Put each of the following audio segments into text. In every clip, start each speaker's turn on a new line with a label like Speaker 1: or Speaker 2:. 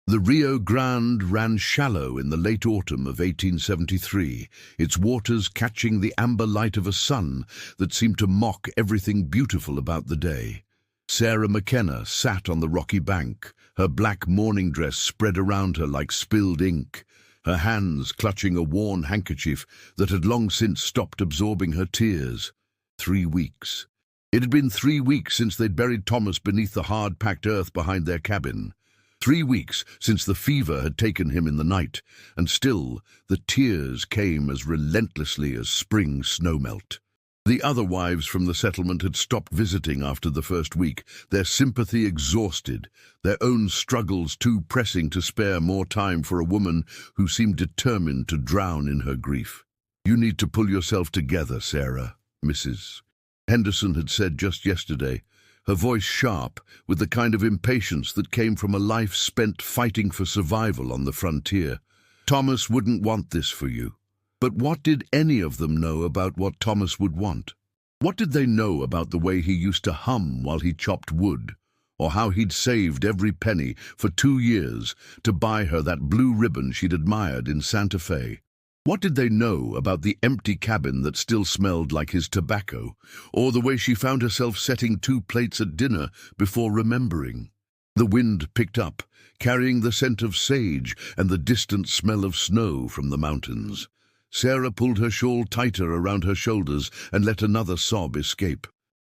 Speaker 1: The Rio Grande ran shallow in the late autumn of 1873, its waters catching the amber light of a sun that seemed to mock everything beautiful about the day. Sarah McKenna sat on the rocky bank, her black morning dress spread around her like spilled ink, her hands clutching a worn handkerchief that had long since stopped absorbing her tears. 3 weeks. It had been 3 weeks since they'd buried Thomas beneath the hard-packed earth behind their cabin. 3 weeks since the fever had taken him in the night, and still the tears came as relentlessly as spring snowmelt. The other wives from the settlement had stopped visiting after the first week, their sympathy exhausted, their own struggles too pressing to spare more time for a woman who seemed determined to drown in her grief. "You need to pull yourself together, Sarah," Mrs. Henderson had said just yesterday, her voice sharp with the kind of impatience that came from a life spent fighting for survival on the frontier. "Thomas wouldn't want this for you." But what did any of them know about what Thomas would want? What did they know about the way he used to hum while he chopped wood, or how he'd saved every penny for 2 years to buy her that blue ribbon she'd admired in Santa Fe? What did they know about the empty cabin that still smelled like his tobacco, or the way she found herself setting 2 plates at dinner before remembering? The wind picked up, carrying the scent of sage and the distant smell of snow from the mountains. Sarah pulled her shawl tighter around her shoulders and let another sob escape.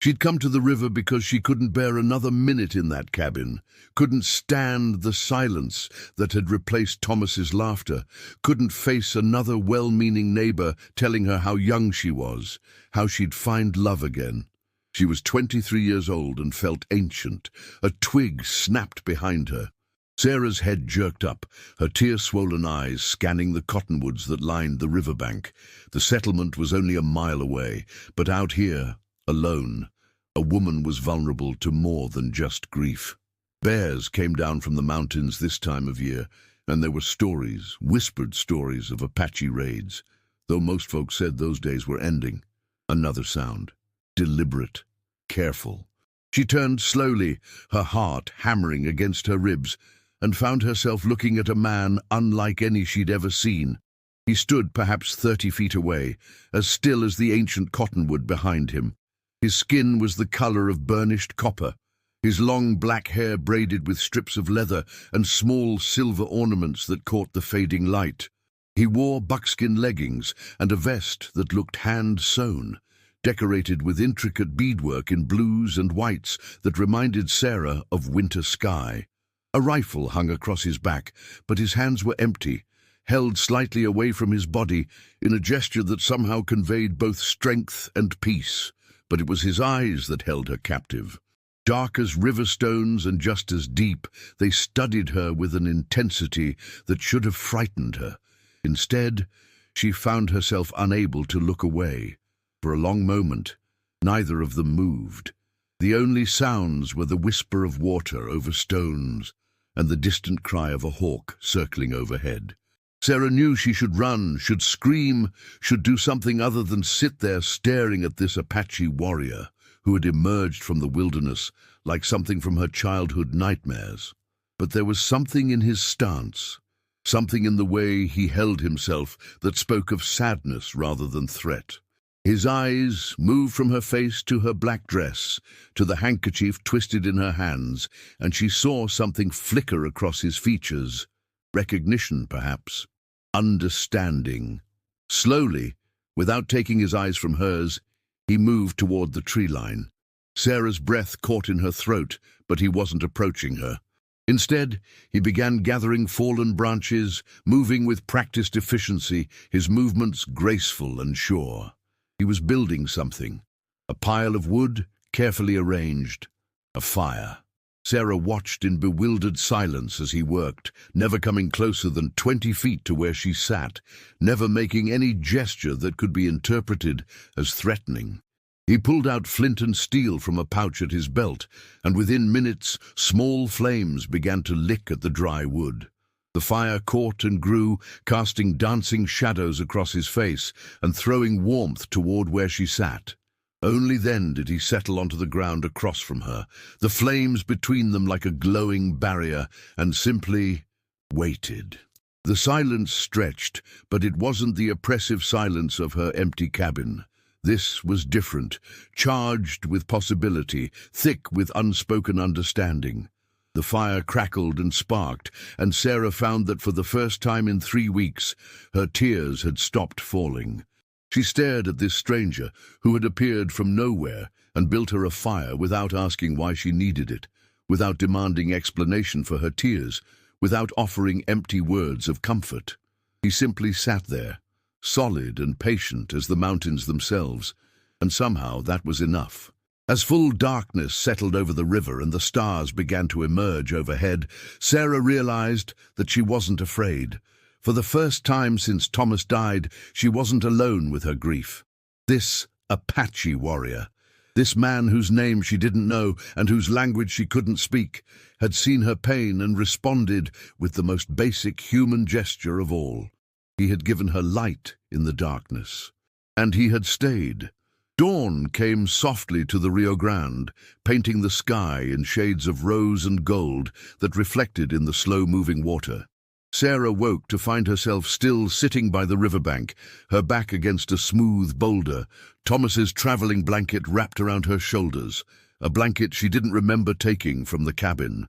Speaker 1: She'd come to the river because she couldn't bear another minute in that cabin, couldn't stand the silence that had replaced Thomas's laughter, couldn't face another well-meaning neighbor telling her how young she was, how she'd find love again. She was 23 years old and felt ancient. A twig snapped behind her. Sarah's head jerked up, her tear-swollen eyes scanning the cottonwoods that lined the riverbank. The settlement was only a mile away, but out here, alone, a woman was vulnerable to more than just grief. Bears came down from the mountains this time of year, and there were stories, whispered stories of Apache raids, though most folks said those days were ending. Another sound, deliberate, careful. She turned slowly, her heart hammering against her ribs, and found herself looking at a man unlike any she'd ever seen. He stood perhaps 30 feet away, as still as the ancient cottonwood behind him. His skin was the color of burnished copper, his long black hair braided with strips of leather and small silver ornaments that caught the fading light. He wore buckskin leggings and a vest that looked hand-sewn, decorated with intricate beadwork in blues and whites that reminded Sarah of winter sky. A rifle hung across his back, but his hands were empty, held slightly away from his body in a gesture that somehow conveyed both strength and peace. But it was his eyes that held her captive. Dark as river stones and just as deep, they studied her with an intensity that should have frightened her. Instead, she found herself unable to look away. For a long moment, neither of them moved. The only sounds were the whisper of water over stones and the distant cry of a hawk circling overhead. Sarah knew she should run, should scream, should do something other than sit there staring at this Apache warrior who had emerged from the wilderness like something from her childhood nightmares. But there was something in his stance, something in the way he held himself that spoke of sadness rather than threat. His eyes moved from her face to her black dress, to the handkerchief twisted in her hands, and she saw something flicker across his features. Recognition, perhaps. Understanding. Slowly, without taking his eyes from hers, he moved toward the tree line. Sarah's breath caught in her throat, but he wasn't approaching her. Instead, he began gathering fallen branches, moving with practiced efficiency, his movements graceful and sure. He was building something. A pile of wood, carefully arranged. A fire. Sarah watched in bewildered silence as he worked, never coming closer than 20 feet to where she sat, never making any gesture that could be interpreted as threatening. He pulled out flint and steel from a pouch at his belt, and within minutes, small flames began to lick at the dry wood. The fire caught and grew, casting dancing shadows across his face and throwing warmth toward where she sat. Only then did he settle onto the ground across from her, the flames between them like a glowing barrier, and simply waited. The silence stretched, but it wasn't the oppressive silence of her empty cabin. This was different, charged with possibility, thick with unspoken understanding. The fire crackled and sparked, and Sarah found that for the first time in 3 weeks, her tears had stopped falling. She stared at this stranger who had appeared from nowhere and built her a fire without asking why she needed it, without demanding explanation for her tears, without offering empty words of comfort. He simply sat there, solid and patient as the mountains themselves, and somehow that was enough. As full darkness settled over the river and the stars began to emerge overhead, Sarah realized that she wasn't afraid. For the first time since Thomas died, she wasn't alone with her grief. This Apache warrior, this man whose name she didn't know and whose language she couldn't speak, had seen her pain and responded with the most basic human gesture of all. He had given her light in the darkness. And he had stayed. Dawn came softly to the Rio Grande, painting the sky in shades of rose and gold that reflected in the slow-moving water. Sarah woke to find herself still sitting by the riverbank, her back against a smooth boulder, Thomas's traveling blanket wrapped around her shoulders, a blanket she didn't remember taking from the cabin.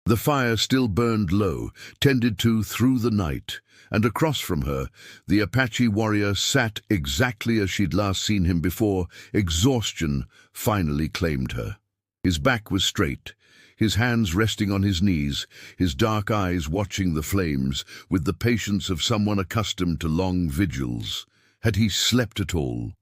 Speaker 1: The fire still burned low, tended to through the night, and across from her, the Apache warrior sat exactly as she'd last seen him before. Exhaustion finally claimed her. His back was straight, his hands resting on his knees, his dark eyes watching the flames with the patience of someone accustomed to long vigils. Had he slept at all?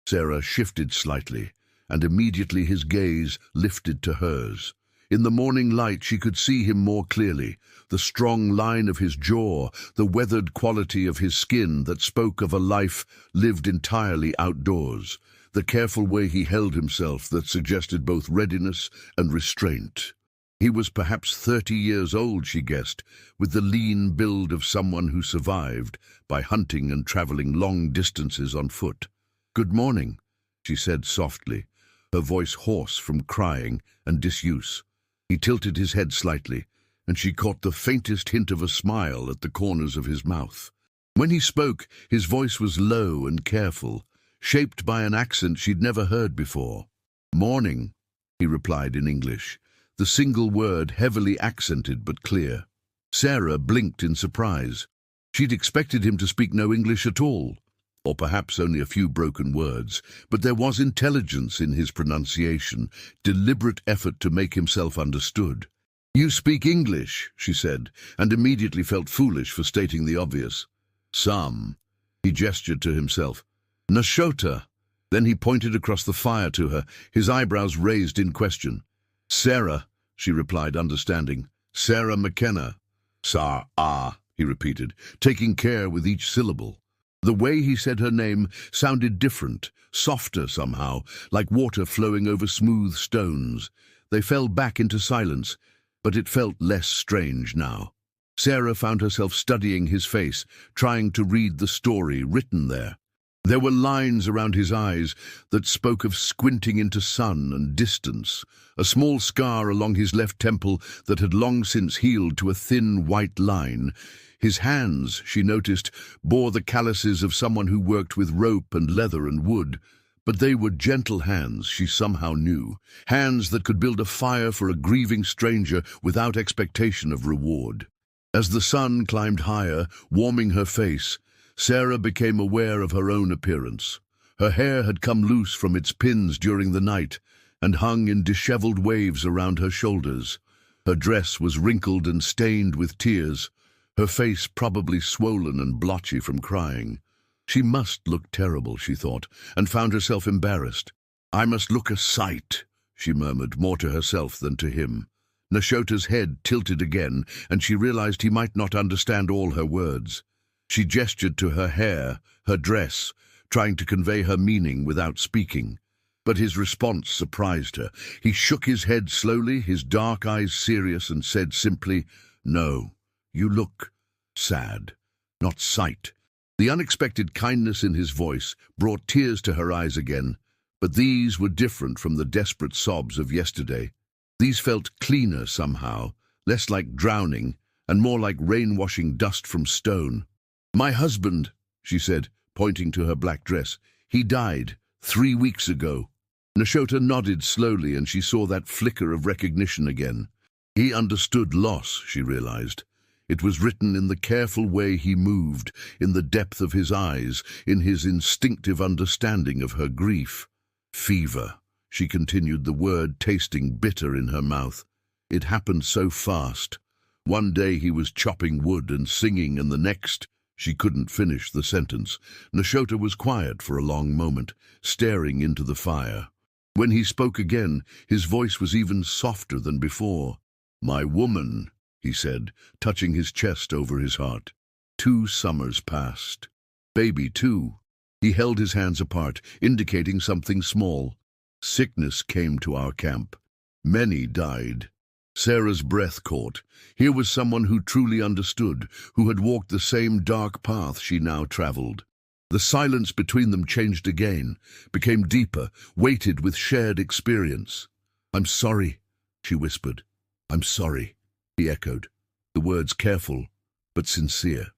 Speaker 1: Sarah shifted slightly, and immediately his gaze lifted to hers. In the morning light she could see him more clearly, the strong line of his jaw, the weathered quality of his skin that spoke of a life lived entirely outdoors, the careful way he held himself that suggested both readiness and restraint. He was perhaps 30 years old, she guessed, with the lean build of someone who survived by hunting and traveling long distances on foot. "Good morning," she said softly, her voice hoarse from crying and disuse. He tilted his head slightly, and she caught the faintest hint of a smile at the corners of his mouth. When he spoke, his voice was low and careful, shaped by an accent she'd never heard before. "Morning," he replied in English, the single word heavily accented but clear. Sarah blinked in surprise. She'd expected him to speak no English at all, or perhaps only a few broken words, but there was intelligence in his pronunciation, deliberate effort to make himself understood. "You speak English," she said, and immediately felt foolish for stating the obvious. "Some," he gestured to himself. "Nashota." Then he pointed across the fire to her, his eyebrows raised in question. "Sarah," she replied, understanding. "Sarah McKenna." "Sar-ah," he repeated, taking care with each syllable. The way he said her name sounded different, softer somehow, like water flowing over smooth stones. They fell back into silence, but it felt less strange now. Sarah found herself studying his face, trying to read the story written there. There were lines around his eyes that spoke of squinting into sun and distance, a small scar along his left temple that had long since healed to a thin white line. His hands, she noticed, bore the calluses of someone who worked with rope and leather and wood, but they were gentle hands, she somehow knew, hands that could build a fire for a grieving stranger without expectation of reward. As the sun climbed higher, warming her face, Sarah became aware of her own appearance. Her hair had come loose from its pins during the night and hung in disheveled waves around her shoulders. Her dress was wrinkled and stained with tears, her face probably swollen and blotchy from crying. She must look terrible, she thought, and found herself embarrassed. "I must look a sight," she murmured, more to herself than to him. Nashota's head tilted again, and she realized he might not understand all her words. She gestured to her hair, her dress, trying to convey her meaning without speaking. But his response surprised her. He shook his head slowly, his dark eyes serious, and said simply, "No, you look sad, not sight." The unexpected kindness in his voice brought tears to her eyes again, but these were different from the desperate sobs of yesterday. These felt cleaner somehow, less like drowning, and more like rain washing dust from stone. "My husband," she said, pointing to her black dress. "He died 3 weeks ago." Nashota nodded slowly, and she saw that flicker of recognition again. He understood loss, she realized. It was written in the careful way he moved, in the depth of his eyes, in his instinctive understanding of her grief. "Fever," she continued, the word tasting bitter in her mouth. "It happened so fast. One day he was chopping wood and singing, and the next—" She couldn't finish the sentence. Nashota was quiet for a long moment, staring into the fire. When he spoke again, his voice was even softer than before. "My woman," he said, touching his chest over his heart. 2 summers passed. Baby, too. He held his hands apart, indicating something small. "Sickness came to our camp. Many died." Sarah's breath caught. Here was someone who truly understood, who had walked the same dark path she now traveled. The silence between them changed again, became deeper, weighted with shared experience. "I'm sorry," she whispered. "I'm sorry," he echoed, the words careful but sincere.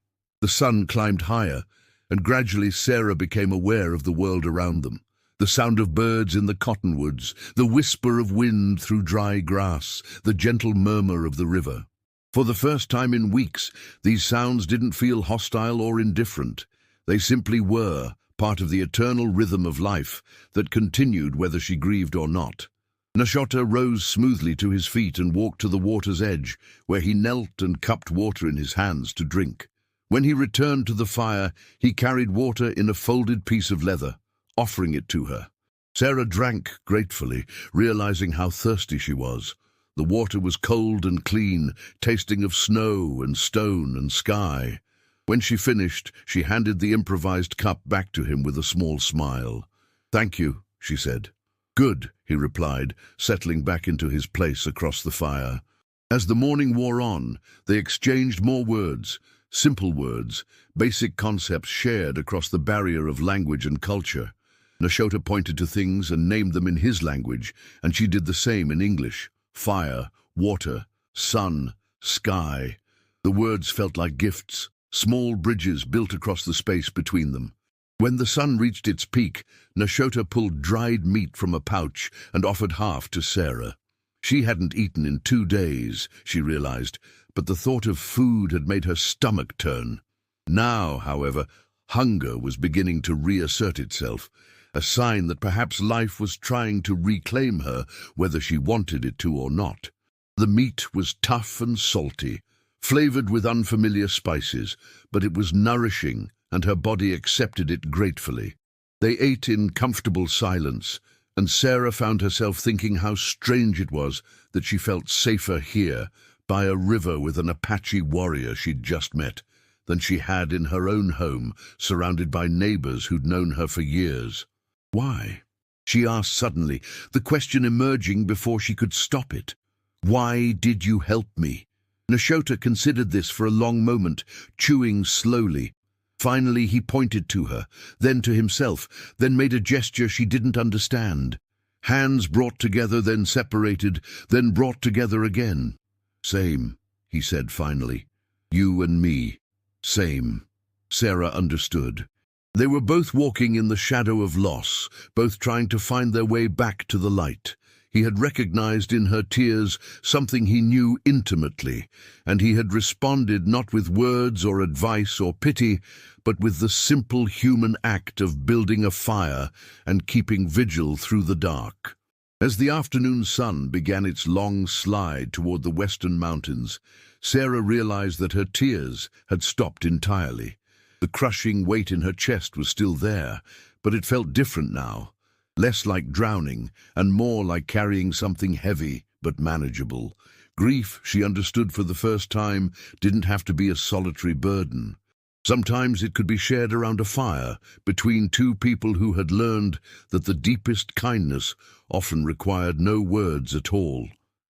Speaker 1: The sun climbed higher, and gradually Sarah became aware of the world around them. The sound of birds in the cottonwoods, the whisper of wind through dry grass, the gentle murmur of the river. For the first time in weeks, these sounds didn't feel hostile or indifferent. They simply were part of the eternal rhythm of life that continued whether she grieved or not. Nashota rose smoothly to his feet and walked to the water's edge, where he knelt and cupped water in his hands to drink. When he returned to the fire, he carried water in a folded piece of leather, offering it to her. Sarah drank gratefully, realizing how thirsty she was. The water was cold and clean, tasting of snow and stone and sky. When she finished, she handed the improvised cup back to him with a small smile. "Thank you," she said. "Good," he replied, settling back into his place across the fire. As the morning wore on, they exchanged more words, simple words, basic concepts shared across the barrier of language and culture. Nashota pointed to things and named them in his language, and she did the same in English. Fire, water, sun, sky. The words felt like gifts, small bridges built across the space between them. When the sun reached its peak, Nashota pulled dried meat from a pouch and offered half to Sarah. She hadn't eaten in 2 days, she realized, but the thought of food had made her stomach turn. Now, however, hunger was beginning to reassert itself, a sign that perhaps life was trying to reclaim her, whether she wanted it to or not. The meat was tough and salty, flavored with unfamiliar spices, but it was nourishing, and her body accepted it gratefully. They ate in comfortable silence, and Sarah found herself thinking how strange it was that she felt safer here, by a river with an Apache warrior she'd just met, than she had in her own home, surrounded by neighbors who'd known her for years. "Why?" she asked suddenly, the question emerging before she could stop it. "Why did you help me?" Nashota considered this for a long moment, chewing slowly. Finally he pointed to her, then to himself, then made a gesture she didn't understand. Hands brought together, then separated, then brought together again. "Same," he said finally. "You and me. Same." Sarah understood. They were both walking in the shadow of loss, both trying to find their way back to the light. He had recognized in her tears something he knew intimately, and he had responded not with words or advice or pity, but with the simple human act of building a fire and keeping vigil through the dark. As the afternoon sun began its long slide toward the western mountains, Sarah realized that her tears had stopped entirely. The crushing weight in her chest was still there, but it felt different now. Less like drowning, and more like carrying something heavy but manageable. Grief, she understood for the first time, didn't have to be a solitary burden. Sometimes it could be shared around a fire, between 2 people who had learned that the deepest kindness often required no words at all.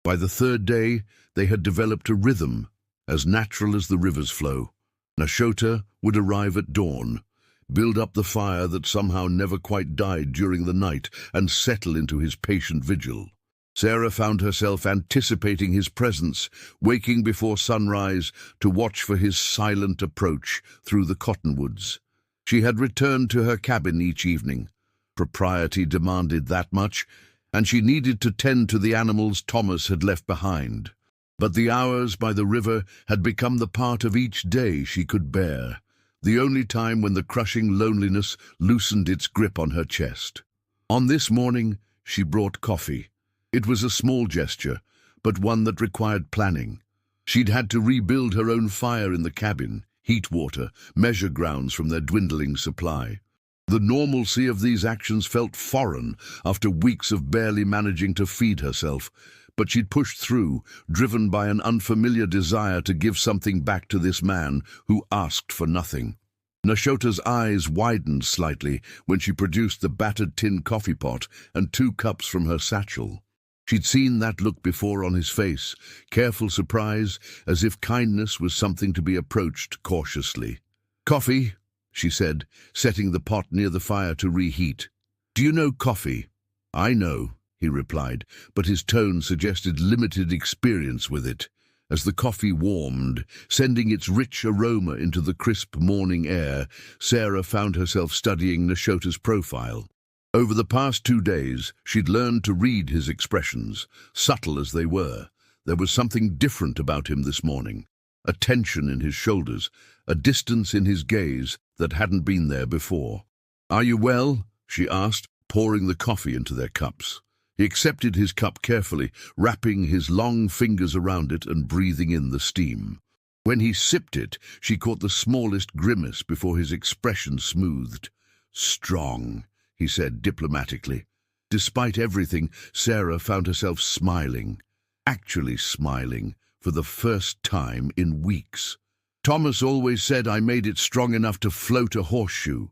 Speaker 1: By the 3rd day, they had developed a rhythm, as natural as the river's flow. Nashota would arrive at dawn, build up the fire that somehow never quite died during the night, and settle into his patient vigil. Sarah found herself anticipating his presence, waking before sunrise to watch for his silent approach through the cottonwoods. She had returned to her cabin each evening. Propriety demanded that much, and she needed to tend to the animals Thomas had left behind. But the hours by the river had become the part of each day she could bear, the only time when the crushing loneliness loosened its grip on her chest. On this morning, she brought coffee. It was a small gesture, but one that required planning. She'd had to rebuild her own fire in the cabin, heat water, measure grounds from their dwindling supply. The normalcy of these actions felt foreign after weeks of barely managing to feed herself, but she'd pushed through, driven by an unfamiliar desire to give something back to this man who asked for nothing. Nashota's eyes widened slightly when she produced the battered tin coffee pot and 2 cups from her satchel. She'd seen that look before on his face, careful surprise, as if kindness was something to be approached cautiously. "Coffee," she said, setting the pot near the fire to reheat. "Do you know coffee?" "I know," he replied, but his tone suggested limited experience with it. As the coffee warmed, sending its rich aroma into the crisp morning air, Sarah found herself studying Nashota's profile. Over the past 2 days, she'd learned to read his expressions, subtle as they were. There was something different about him this morning, a tension in his shoulders, a distance in his gaze that hadn't been there before. "Are you well?" she asked, pouring the coffee into their cups. He accepted his cup carefully, wrapping his long fingers around it and breathing in the steam. When he sipped it, she caught the smallest grimace before his expression smoothed. "Strong," he said diplomatically. Despite everything, Sarah found herself smiling, actually smiling, for the first time in weeks. "Thomas always said I made it strong enough to float a horseshoe."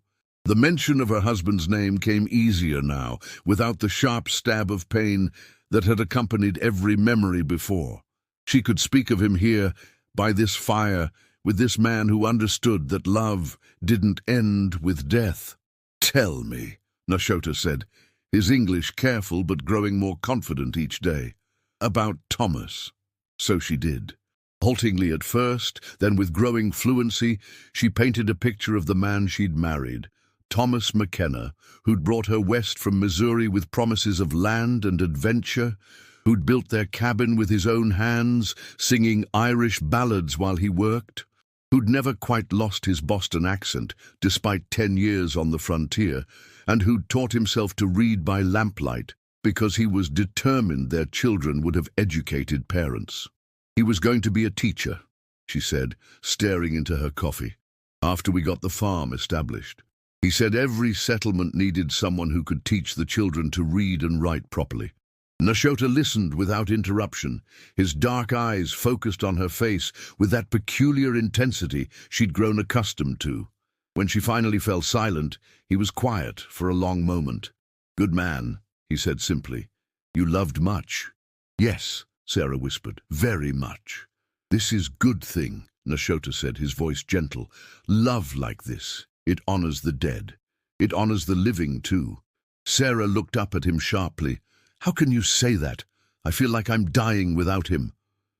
Speaker 1: The mention of her husband's name came easier now, without the sharp stab of pain that had accompanied every memory before. She could speak of him here, by this fire, with this man who understood that love didn't end with death. "Tell me," Nashota said, his English careful but growing more confident each day. "About Thomas." So she did. Haltingly at first, then with growing fluency, she painted a picture of the man she'd married, Thomas McKenna, who'd brought her west from Missouri with promises of land and adventure, who'd built their cabin with his own hands, singing Irish ballads while he worked, who'd never quite lost his Boston accent, despite 10 years on the frontier, and who'd taught himself to read by lamplight because he was determined their children would have educated parents. "He was going to be a teacher," she said, staring into her coffee, "after we got the farm established. He said every settlement needed someone who could teach the children to read and write properly." Nashota listened without interruption, his dark eyes focused on her face with that peculiar intensity she'd grown accustomed to. When she finally fell silent, he was quiet for a long moment. "Good man," he said simply. "You loved much." "Yes," Sarah whispered, "very much." "This is good thing," Nashota said, his voice gentle. "Love like this. It honors the dead. It honors the living, too." Sarah looked up at him sharply. "How can you say that? I feel like I'm dying without him."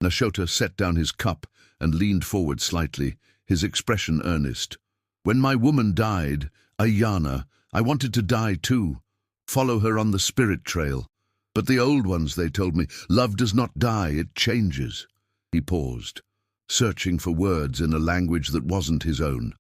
Speaker 1: Nashota set down his cup and leaned forward slightly, his expression earnest. "When my woman died, Ayana, I wanted to die too, follow her on the spirit trail. But the old ones, they told me, love does not die, it changes." He paused, searching for words in a language that wasn't his own.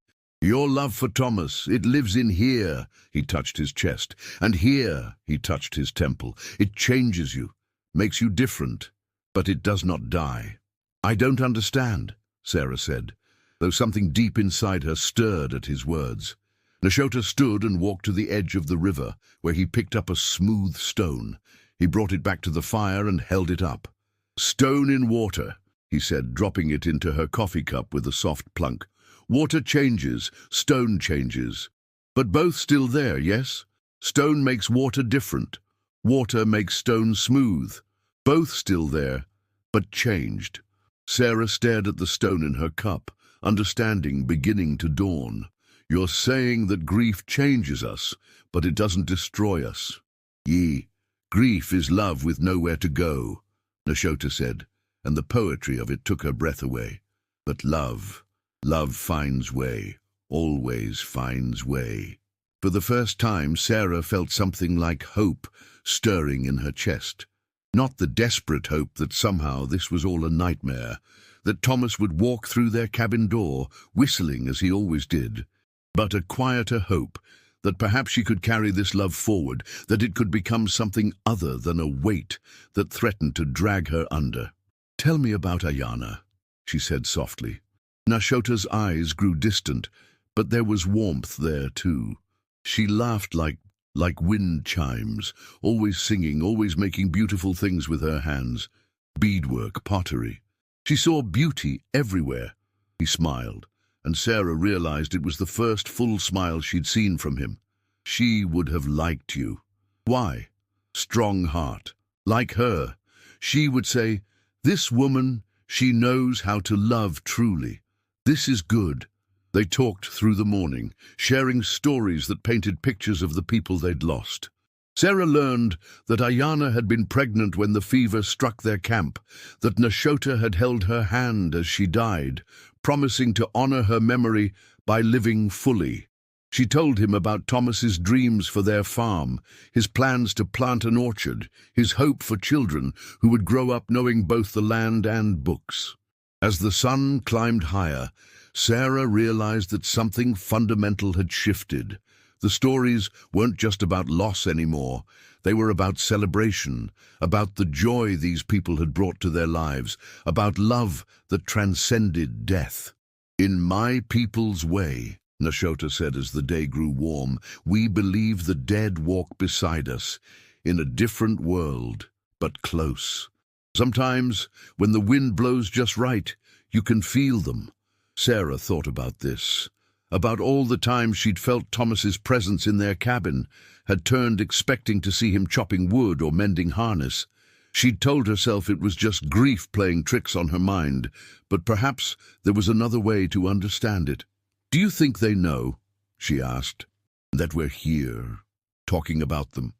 Speaker 1: "Your love for Thomas, it lives in here," he touched his chest, "and here," he touched his temple. "It changes you, makes you different, but it does not die." "I don't understand," Sarah said, though something deep inside her stirred at his words. Nashota stood and walked to the edge of the river, where he picked up a smooth stone. He brought it back to the fire and held it up. "Stone in water," he said, dropping it into her coffee cup with a soft plunk. "Water changes, stone changes. But both still there, yes? Stone makes water different. Water makes stone smooth. Both still there, but changed." Sarah stared at the stone in her cup, understanding beginning to dawn. "You're saying that grief changes us, but it doesn't destroy us." "Ye, Grief is love with nowhere to go, Nashota said, and the poetry of it took her breath away. But love finds way, always finds way. For the first time, Sarah felt something like hope stirring in her chest. Not the desperate hope that somehow this was all a nightmare, that Thomas would walk through their cabin door, whistling as he always did, but a quieter hope that perhaps she could carry this love forward, that it could become something other than a weight that threatened to drag her under. "Tell me about Ayana," she said softly. Nashota's eyes grew distant, but there was warmth there too. She laughed like wind chimes, always singing, always making beautiful things with her hands. Beadwork, pottery. She saw beauty everywhere. He smiled, and Sarah realized it was the first full smile she'd seen from him. "She would have liked you." "Why?" "Strong heart. Like her. She would say, 'This woman, she knows how to love truly. This is good.'" They talked through the morning, sharing stories that painted pictures of the people they'd lost. Sarah learned that Ayana had been pregnant when the fever struck their camp, that Nashota had held her hand as she died, promising to honor her memory by living fully. She told him about Thomas's dreams for their farm, his plans to plant an orchard, his hope for children who would grow up knowing both the land and books. As the sun climbed higher, Sarah realized that something fundamental had shifted. The stories weren't just about loss anymore. They were about celebration, about the joy these people had brought to their lives, about love that transcended death. "In my people's way," Nashota said as the day grew warm, "we believe the dead walk beside us, in a different world, but close. Sometimes, when the wind blows just right, you can feel them." Sarah thought about this, about all the times she'd felt Thomas's presence in their cabin, had turned expecting to see him chopping wood or mending harness. She'd told herself it was just grief playing tricks on her mind, but perhaps there was another way to understand it. "Do you think they know," she asked, "that we're here, talking about them?"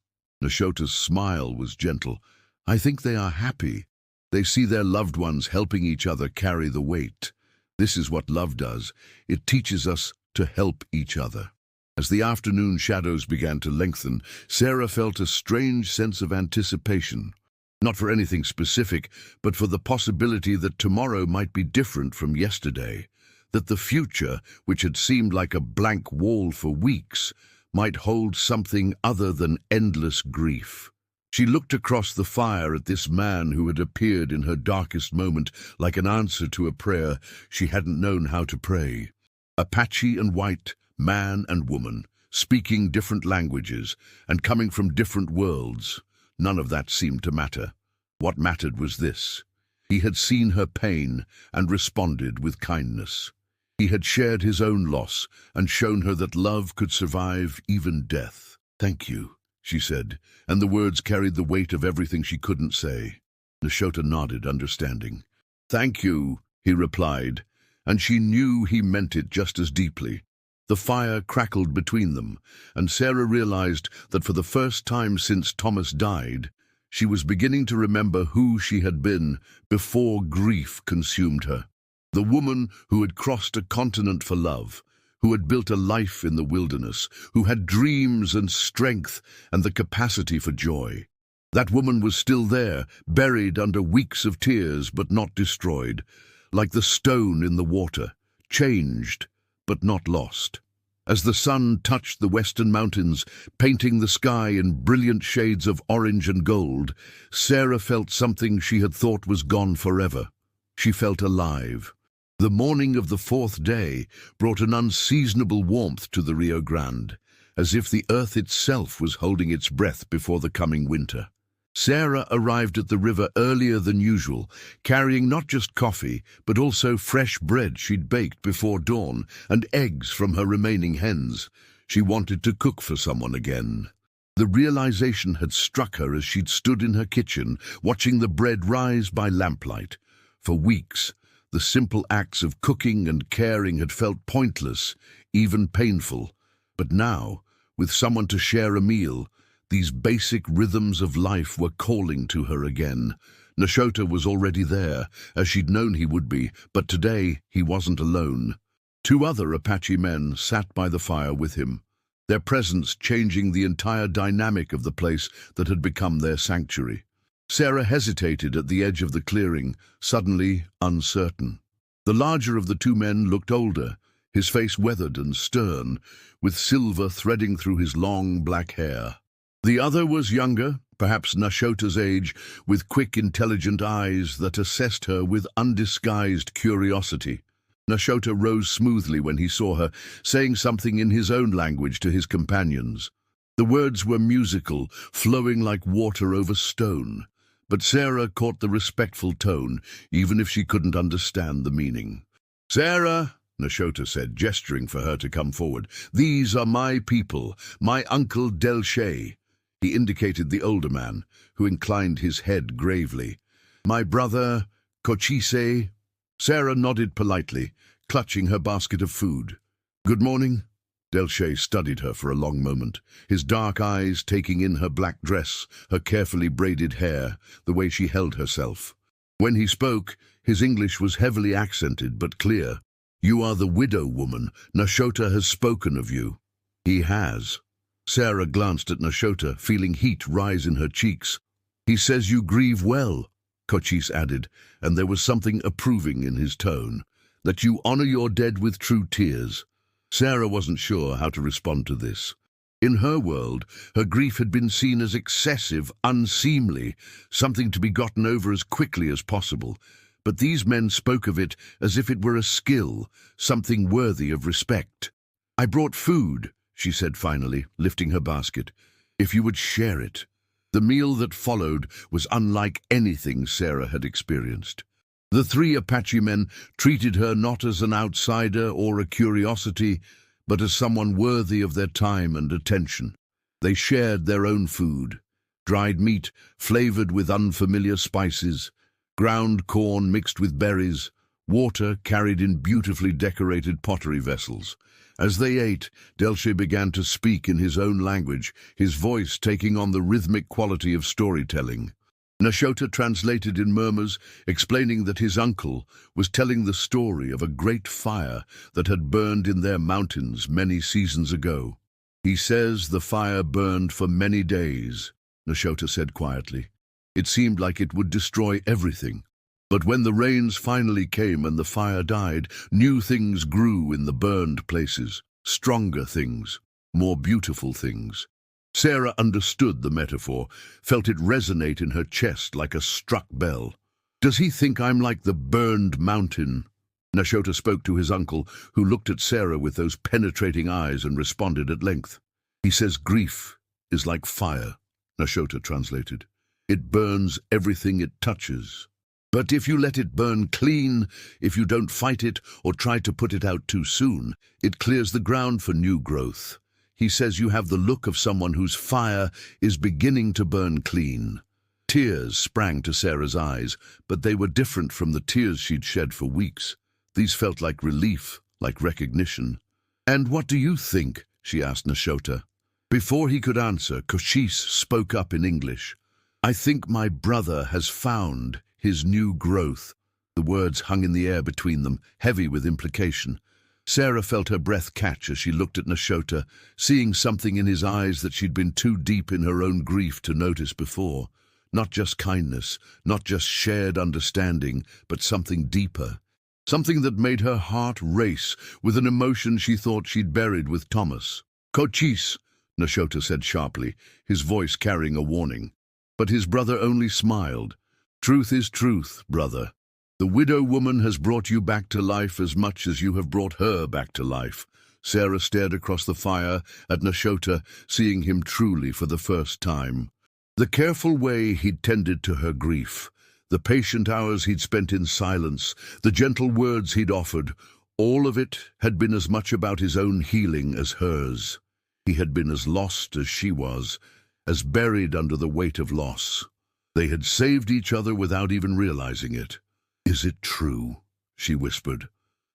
Speaker 1: Nashota's smile was gentle. "I think they are happy. They see their loved ones helping each other carry the weight. This is what love does. It teaches us to help each other." As the afternoon shadows began to lengthen, Sarah felt a strange sense of anticipation. Not for anything specific, but for the possibility that tomorrow might be different from yesterday, that the future, which had seemed like a blank wall for weeks, might hold something other than endless grief. She looked across the fire at this man who had appeared in her darkest moment like an answer to a prayer she hadn't known how to pray. Apache and white, man and woman, speaking different languages and coming from different worlds. None of that seemed to matter. What mattered was this. He had seen her pain and responded with kindness. He had shared his own loss and shown her that love could survive even death. "Thank you," she said, and the words carried the weight of everything she couldn't say. Nashota nodded, understanding. "Thank you," he replied, and she knew he meant it just as deeply. The fire crackled between them, and Sarah realized that for the first time since Thomas died, she was beginning to remember who she had been before grief consumed her. The woman who had crossed a continent for love, who had built a life in the wilderness, who had dreams and strength and the capacity for joy. That woman was still there, buried under weeks of tears but not destroyed, like the stone in the water, changed but not lost. As the sun touched the western mountains, painting the sky in brilliant shades of orange and gold, Sarah felt something she had thought was gone forever. She felt alive. The morning of the fourth day brought an unseasonable warmth to the Rio Grande, as if the earth itself was holding its breath before the coming winter. Sarah arrived at the river earlier than usual, carrying not just coffee, but also fresh bread she'd baked before dawn and eggs from her remaining hens. She wanted to cook for someone again. The realization had struck her as she'd stood in her kitchen, watching the bread rise by lamplight. For weeks, the simple acts of cooking and caring had felt pointless, even painful. But now, with someone to share a meal, These basic rhythms of life were calling to her again. Nashota was already there, as she'd known he would be, but today he wasn't alone. Two other Apache men sat by the fire with him, their presence changing the entire dynamic of the place that had become their sanctuary. Sarah hesitated at the edge of the clearing, suddenly uncertain. The larger of the two men looked older, his face weathered and stern, with silver threading through his long black hair. The other was younger, perhaps Nashota's age, with quick, intelligent eyes that assessed her with undisguised curiosity. Nashota rose smoothly when he saw her, saying something in his own language to his companions. The words were musical, flowing like water over stone, but Sarah caught the respectful tone, even if she couldn't understand the meaning. "Sarah," Nashota said, gesturing for her to come forward, "these are my people, my uncle Delche." He indicated the older man, who inclined his head gravely. "My brother, Cochise." Sarah nodded politely, clutching her basket of food. "Good morning." Delche studied her for a long moment, his dark eyes taking in her black dress, her carefully braided hair, the way she held herself. When he spoke, his English was heavily accented but clear. "You are the widow woman. Nashota has spoken of you." "He has." Sarah glanced at Nashota, feeling heat rise in her cheeks. "He says you grieve well," Cochise added, and there was something approving in his tone, "that you honor your dead with true tears." Sarah wasn't sure how to respond to this. In her world, her grief had been seen as excessive, unseemly, something to be gotten over as quickly as possible. But these men spoke of it as if it were a skill, something worthy of respect. "I brought food," she said finally, lifting her basket. "If you would share it." The meal that followed was unlike anything Sarah had experienced. The three Apache men treated her not as an outsider or a curiosity, but as someone worthy of their time and attention. They shared their own food, dried meat flavored with unfamiliar spices, ground corn mixed with berries, water carried in beautifully decorated pottery vessels. As they ate, Delche began to speak in his own language, his voice taking on the rhythmic quality of storytelling. Nashota translated in murmurs, explaining that his uncle was telling the story of a great fire that had burned in their mountains many seasons ago. "He says the fire burned for many days," Nashota said quietly. "It seemed like it would destroy everything. But when the rains finally came and the fire died, new things grew in the burned places, stronger things, more beautiful things." Sarah understood the metaphor, felt it resonate in her chest like a struck bell. "Does he think I'm like the burned mountain?" Nashota spoke to his uncle, who looked at Sarah with those penetrating eyes and responded at length. "He says grief is like fire," Nashota translated. "It burns everything it touches. But if you let it burn clean, if you don't fight it or try to put it out too soon, it clears the ground for new growth. He says you have the look of someone whose fire is beginning to burn clean." Tears sprang to Sarah's eyes, but they were different from the tears she'd shed for weeks. These felt like relief, like recognition. "And what do you think?" she asked Nashota. Before he could answer, Cochise spoke up in English. "I think my brother has found his new growth." The words hung in the air between them, heavy with implication. Sarah felt her breath catch as she looked at Nashota, seeing something in his eyes that she'd been too deep in her own grief to notice before. Not just kindness, not just shared understanding, but something deeper. Something that made her heart race with an emotion she thought she'd buried with Thomas. "Cochise," Nashota said sharply, his voice carrying a warning. But his brother only smiled. "Truth is truth, brother. The widow woman has brought you back to life as much as you have brought her back to life." Sarah stared across the fire at Nashota, seeing him truly for the first time. The careful way he'd tended to her grief, the patient hours he'd spent in silence, the gentle words he'd offered, all of it had been as much about his own healing as hers. He had been as lost as she was, as buried under the weight of loss. They had saved each other without even realizing it. "Is it true?" she whispered.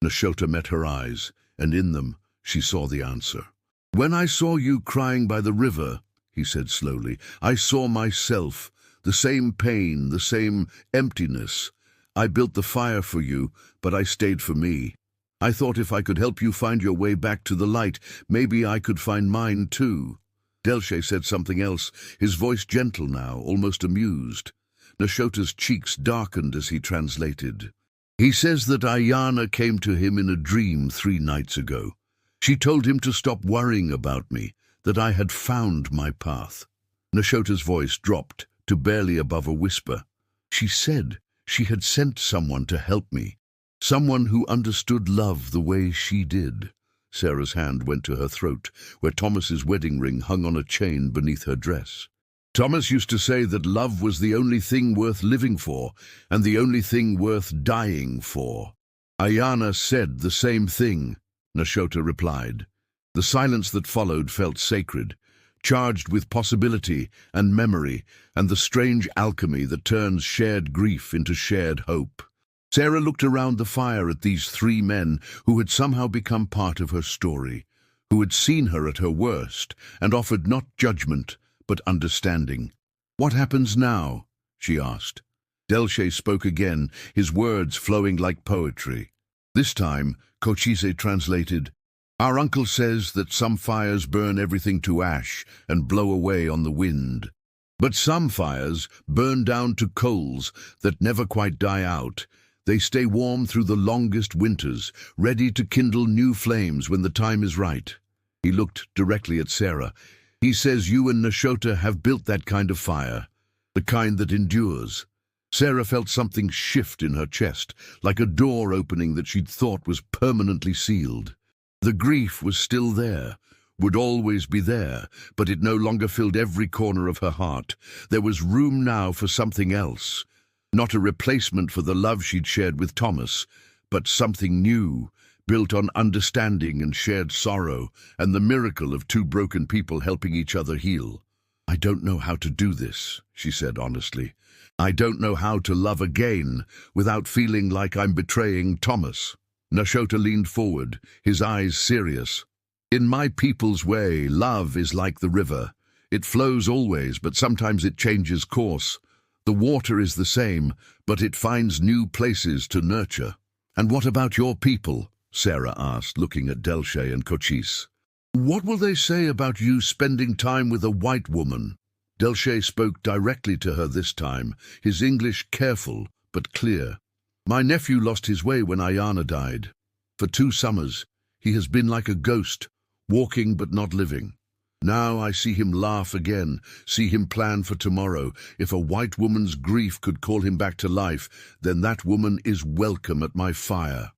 Speaker 1: Nashota met her eyes, and in them she saw the answer. "When I saw you crying by the river," he said slowly. I saw myself, the same pain, the same emptiness. I built the fire for you, but I stayed for me. I thought if I could help you find your way back to the light, maybe I could find mine too. Delche said something else, his voice gentle now, almost amused. Nashota's cheeks darkened as he translated. He says that Ayana came to him in a dream 3 nights ago. She told him to stop worrying about me, that I had found my path. Nashota's voice dropped to barely above a whisper. She said she had sent someone to help me, someone who understood love the way she did. Sarah's hand went to her throat, where Thomas's wedding ring hung on a chain beneath her dress. Thomas used to say that love was the only thing worth living for, and the only thing worth dying for. Ayana said the same thing, Nashota replied. The silence that followed felt sacred, charged with possibility and memory, and the strange alchemy that turns shared grief into shared hope. Sarah looked around the fire at these 3 men who had somehow become part of her story, who had seen her at her worst and offered not judgment, but understanding. What happens now? She asked. Delche spoke again, his words flowing like poetry. This time, Cochise translated, Our uncle says that some fires burn everything to ash and blow away on the wind. But some fires burn down to coals that never quite die out. They stay warm through the longest winters, ready to kindle new flames when the time is right. He looked directly at Sarah. He says you and Nashota have built that kind of fire, the kind that endures. Sarah felt something shift in her chest, like a door opening that she'd thought was permanently sealed. The grief was still there, would always be there, but it no longer filled every corner of her heart. There was room now for something else. Not a replacement for the love she'd shared with Thomas, but something new, built on understanding and shared sorrow, and the miracle of 2 broken people helping each other heal. I don't know how to do this, she said honestly. I don't know how to love again without feeling like I'm betraying Thomas. Nashota leaned forward, his eyes serious. In my people's way, love is like the river. It flows always, but sometimes it changes course. The water is the same, but it finds new places to nurture. And what about your people? Sarah asked, looking at Delche and Cochise. What will they say about you spending time with a white woman? Delche spoke directly to her this time, his English careful but clear. My nephew lost his way when Ayana died. For 2 summers, he has been like a ghost, walking but not living. Now I see him laugh again, see him plan for tomorrow. If a white woman's grief could call him back to life, then that woman is welcome at my fire.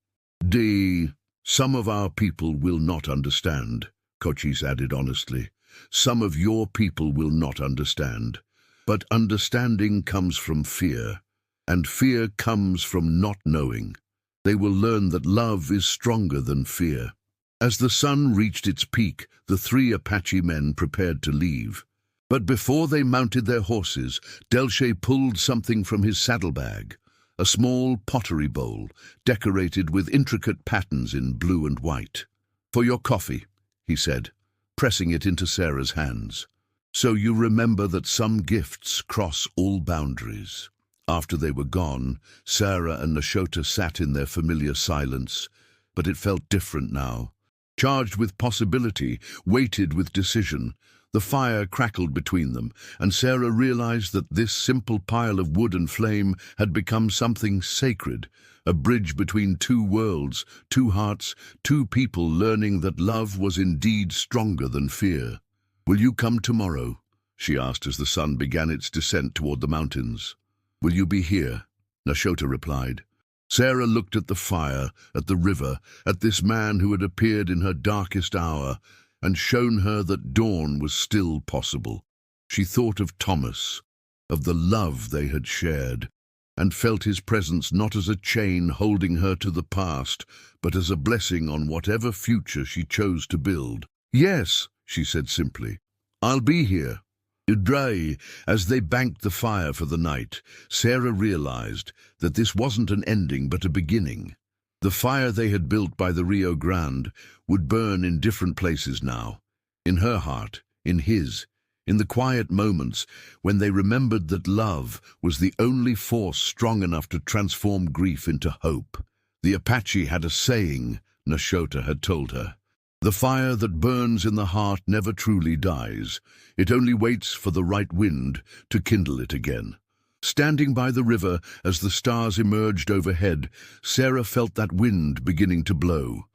Speaker 1: Some of our people will not understand, Cochise added honestly. Some of your people will not understand. But understanding comes from fear, and fear comes from not knowing. They will learn that love is stronger than fear. As the sun reached its peak, the 3 Apache men prepared to leave. But before they mounted their horses, Delche pulled something from his saddlebag. A small pottery bowl, decorated with intricate patterns in blue and white. For your coffee, he said, pressing it into Sarah's hands. So you remember that some gifts cross all boundaries. After they were gone, Sarah and Nashota sat in their familiar silence, but it felt different now. Charged with possibility, weighted with decision. The fire crackled between them, and Sarah realized that this simple pile of wood and flame had become something sacred, a bridge between 2 worlds, 2 hearts, 2 people learning that love was indeed stronger than fear. Will you come tomorrow? She asked as the sun began its descent toward the mountains. Will you be here? Nashota replied. Sarah looked at the fire, at the river, at this man who had appeared in her darkest hour, and shown her that dawn was still possible. She thought of Thomas, of the love they had shared, and felt his presence not as a chain holding her to the past, but as a blessing on whatever future she chose to build. Yes, she said simply, I'll be here. As they banked the fire for the night, Sarah realized that this wasn't an ending but a beginning. The fire they had built by the Rio Grande would burn in different places now. In her heart, in his, In the quiet moments, when they remembered that love was the only force strong enough to transform grief into hope. The Apache had a saying, Nashota had told her. The fire that burns in the heart never truly dies. It only waits for the right wind to kindle it again. Standing by the river as the stars emerged overhead, Sarah felt that wind beginning to blow.